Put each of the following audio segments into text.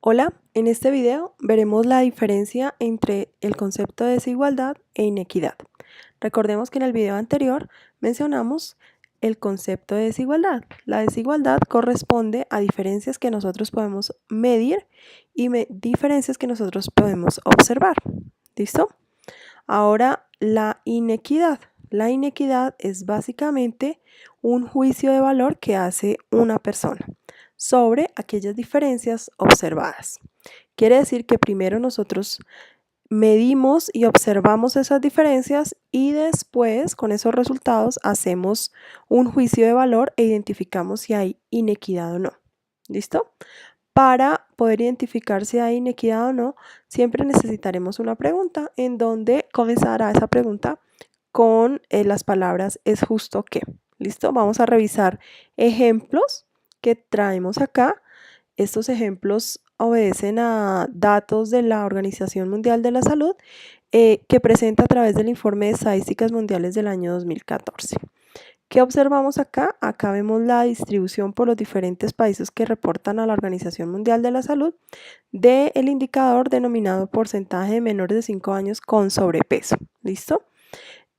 Hola, en este video veremos la diferencia entre el concepto de desigualdad e inequidad. Recordemos que en el video anterior mencionamos el concepto de desigualdad. La desigualdad corresponde a diferencias que nosotros podemos medir y diferencias que nosotros podemos observar. ¿Listo? Ahora, la inequidad. La inequidad es básicamente un juicio de valor que hace una persona sobre aquellas diferencias observadas. Quiere decir que primero nosotros medimos y observamos esas diferencias y después con esos resultados hacemos un juicio de valor e identificamos si hay inequidad o no. ¿Listo? Para poder identificar si hay inequidad o no, siempre necesitaremos una pregunta en donde comenzará esa pregunta con las palabras ¿es justo que? ¿Listo? Vamos a revisar ejemplos que traemos acá. Estos ejemplos obedecen a datos de la Organización Mundial de la Salud que presenta a través del Informe de Estadísticas Mundiales del año 2014. ¿Qué observamos acá? Acá vemos la distribución por los diferentes países que reportan a la Organización Mundial de la Salud del indicador denominado porcentaje de menores de 5 años con sobrepeso. ¿Listo?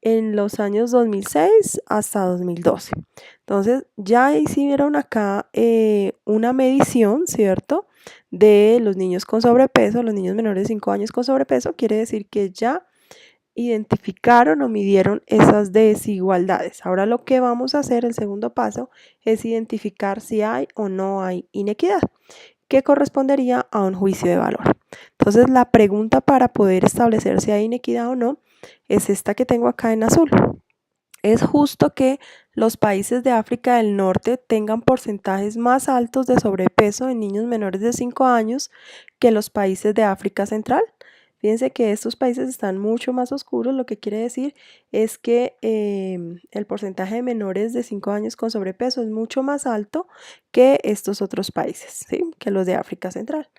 En los años 2006 hasta 2012. Entonces, ya hicieron acá una medición, ¿cierto? De los niños con sobrepeso, los niños menores de 5 años con sobrepeso, quiere decir que ya identificaron o midieron esas desigualdades. Ahora lo que vamos a hacer, el segundo paso, es identificar si hay o no hay inequidad, que correspondería a un juicio de valor. Entonces, la pregunta para poder establecer si hay inequidad o no es esta que tengo acá en azul. ¿Es justo que los países de África del Norte tengan porcentajes más altos de sobrepeso en niños menores de 5 años que los países de África Central? Fíjense que estos países están mucho más oscuros, lo que quiere decir es que el porcentaje de menores de 5 años con sobrepeso es mucho más alto que estos otros países, ¿sí? Que los de África Central.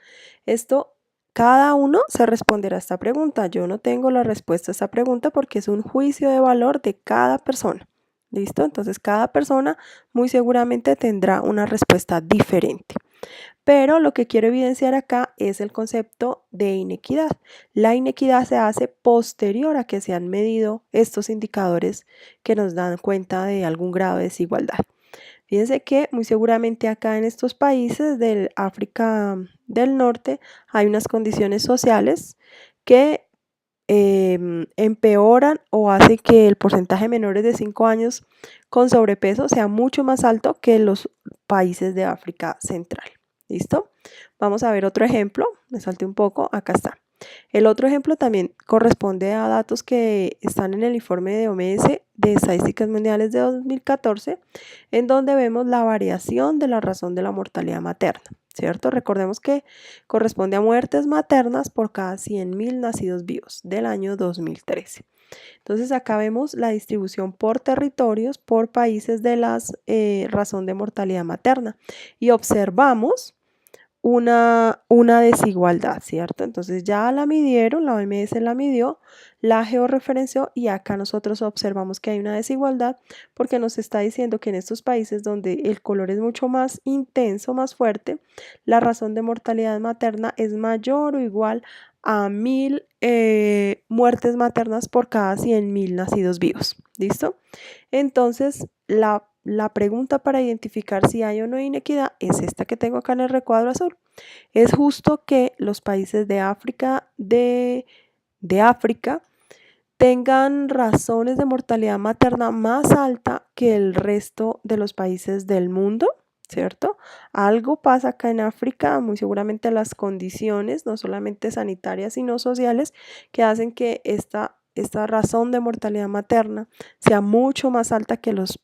Cada uno se responderá a esta pregunta. Yo no tengo la respuesta a esta pregunta porque es un juicio de valor de cada persona. ¿Listo? Entonces cada persona muy seguramente tendrá una respuesta diferente. Pero lo que quiero evidenciar acá es el concepto de inequidad. La inequidad se hace posterior a que se han medido estos indicadores que nos dan cuenta de algún grado de desigualdad. Fíjense que muy seguramente acá en estos países del África del Norte hay unas condiciones sociales que empeoran o hacen que el porcentaje de menores de 5 años con sobrepeso sea mucho más alto que los países de África Central. ¿Listo? Vamos a ver otro ejemplo. Me salté un poco. Acá está. El otro ejemplo también corresponde a datos que están en el informe de OMS de Estadísticas Mundiales de 2014, en donde vemos la variación de la razón de la mortalidad materna, ¿cierto? Recordemos que corresponde a muertes maternas por cada 100.000 nacidos vivos del año 2013. Entonces acá vemos la distribución por territorios, por países de la razón de mortalidad materna y observamos una desigualdad, ¿cierto? Entonces ya la midieron, la OMS la midió, la georreferenció y acá nosotros observamos que hay una desigualdad porque nos está diciendo que en estos países donde el color es mucho más intenso, más fuerte, la razón de mortalidad materna es mayor o igual a 1.000 muertes maternas por cada 100.000 nacidos vivos. ¿Listo? Entonces, la pregunta para identificar si hay o no inequidad es esta que tengo acá en el recuadro azul. ¿Es justo que los países de África, de África tengan razones de mortalidad materna más alta que el resto de los países del mundo? ¿Cierto? Algo pasa acá en África, muy seguramente las condiciones, no solamente sanitarias, sino sociales, que hacen que esta razón de mortalidad materna sea mucho más alta que los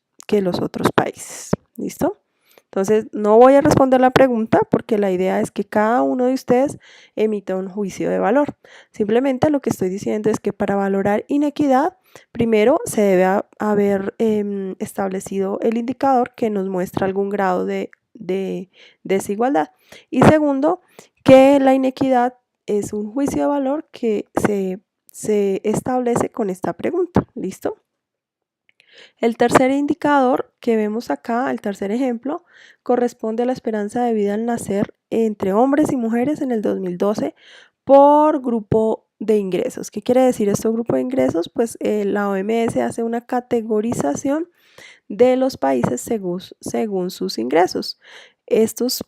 otros países. ¿Listo? Entonces, no voy a responder la pregunta porque la idea es que cada uno de ustedes emita un juicio de valor. Simplemente lo que estoy diciendo es que para valorar inequidad, primero se debe haber establecido el indicador que nos muestra algún grado de desigualdad. Y segundo, que la inequidad es un juicio de valor que se establece con esta pregunta. ¿Listo? El tercer indicador que vemos acá, el tercer ejemplo, corresponde a la esperanza de vida al nacer entre hombres y mujeres en el 2012 por grupo de ingresos. ¿Qué quiere decir esto, grupo de ingresos? Pues la OMS hace una categorización de los países según sus ingresos. Estos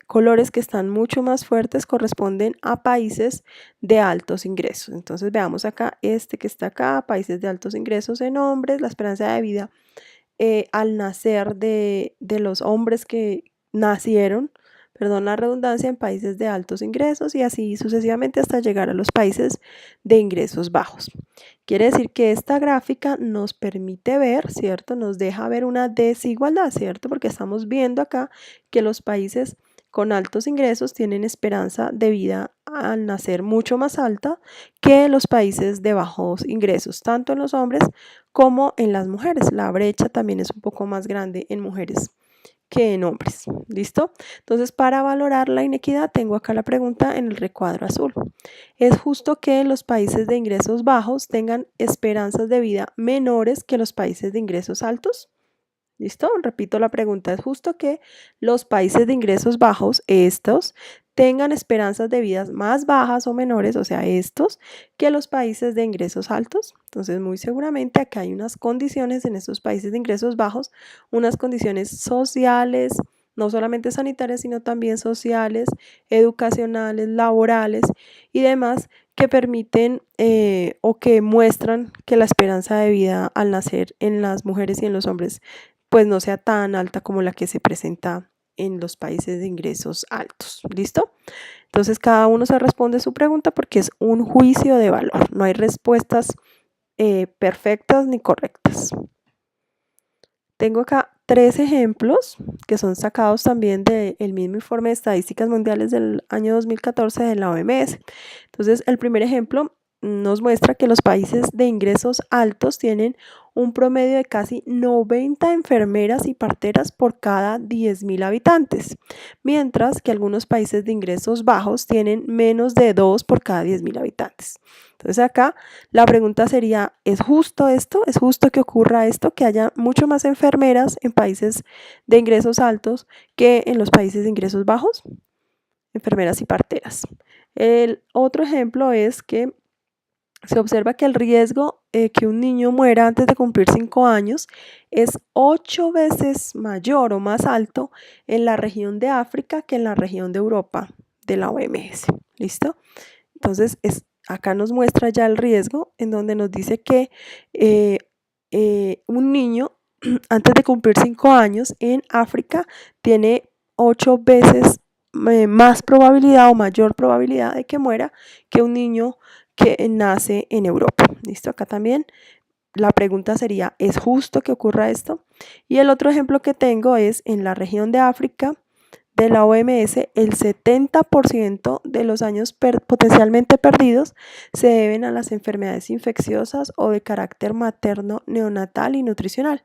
colores que están mucho más fuertes corresponden a países de altos ingresos. Entonces veamos acá, este que está acá, países de altos ingresos en hombres, la esperanza de vida al nacer de los hombres que nacieron, perdón la redundancia, en países de altos ingresos y así sucesivamente hasta llegar a los países de ingresos bajos. Quiere decir que esta gráfica nos permite ver, ¿cierto? Nos deja ver una desigualdad, ¿cierto? Porque estamos viendo acá que los países con altos ingresos tienen esperanza de vida al nacer mucho más alta que los países de bajos ingresos, tanto en los hombres como en las mujeres. La brecha también es un poco más grande en mujeres que en hombres. ¿Listo? Entonces, para valorar la inequidad, tengo acá la pregunta en el recuadro azul. ¿Es justo que los países de ingresos bajos tengan esperanzas de vida menores que los países de ingresos altos? ¿Listo? Repito la pregunta. ¿Es justo que los países de ingresos bajos, estos, tengan esperanzas de vida más bajas o menores, o sea, estos, que los países de ingresos altos? Entonces, muy seguramente acá hay unas condiciones en estos países de ingresos bajos, unas condiciones sociales, no solamente sanitarias, sino también sociales, educacionales, laborales y demás que permiten o que muestran que la esperanza de vida al nacer en las mujeres y en los hombres pues no sea tan alta como la que se presenta en los países de ingresos altos. ¿Listo? Entonces cada uno se responde su pregunta porque es un juicio de valor. No hay respuestas perfectas ni correctas. Tengo acá 3 ejemplos que son sacados también del mismo informe de estadísticas mundiales del año 2014 de la OMS. Entonces, el primer ejemplo nos muestra que los países de ingresos altos tienen un promedio de casi 90 enfermeras y parteras por cada 10.000 habitantes, mientras que algunos países de ingresos bajos tienen menos de 2 por cada 10.000 habitantes. Entonces acá la pregunta sería, ¿es justo esto? ¿Es justo que ocurra esto? Que haya mucho más enfermeras en países de ingresos altos que en los países de ingresos bajos, enfermeras y parteras. El otro ejemplo es que se observa que el riesgo que un niño muera antes de cumplir 5 años es 8 veces mayor o más alto en la región de África que en la región de Europa de la OMS. ¿Listo? Entonces, acá nos muestra ya el riesgo en donde nos dice que un niño antes de cumplir 5 años en África tiene 8 veces más probabilidad o mayor probabilidad de que muera que un niño que nace en Europa. ¿Listo? Acá también la pregunta sería, ¿es justo que ocurra esto? Y el otro ejemplo que tengo es en la región de África de la OMS, el 70% de los años potencialmente perdidos se deben a las enfermedades infecciosas o de carácter materno, neonatal y nutricional,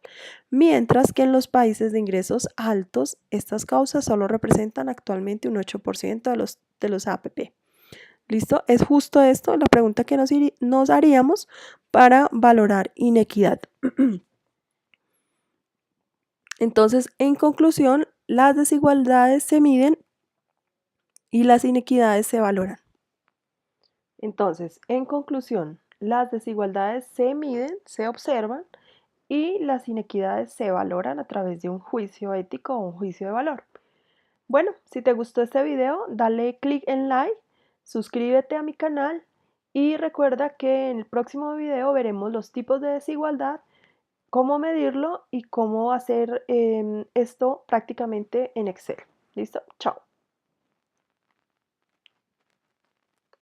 mientras que en los países de ingresos altos estas causas solo representan actualmente un 8% de los APP. ¿Listo? ¿Es justo esto? La pregunta que nos haríamos para valorar inequidad. Entonces, en conclusión, las desigualdades se miden y las inequidades se valoran. Entonces, en conclusión, las desigualdades se miden, se observan y las inequidades se valoran a través de un juicio ético o un juicio de valor. Bueno, si te gustó este video, dale click en like, suscríbete a mi canal y recuerda que en el próximo video veremos los tipos de desigualdad, cómo medirlo y cómo hacer esto prácticamente en Excel. ¿Listo? Chao.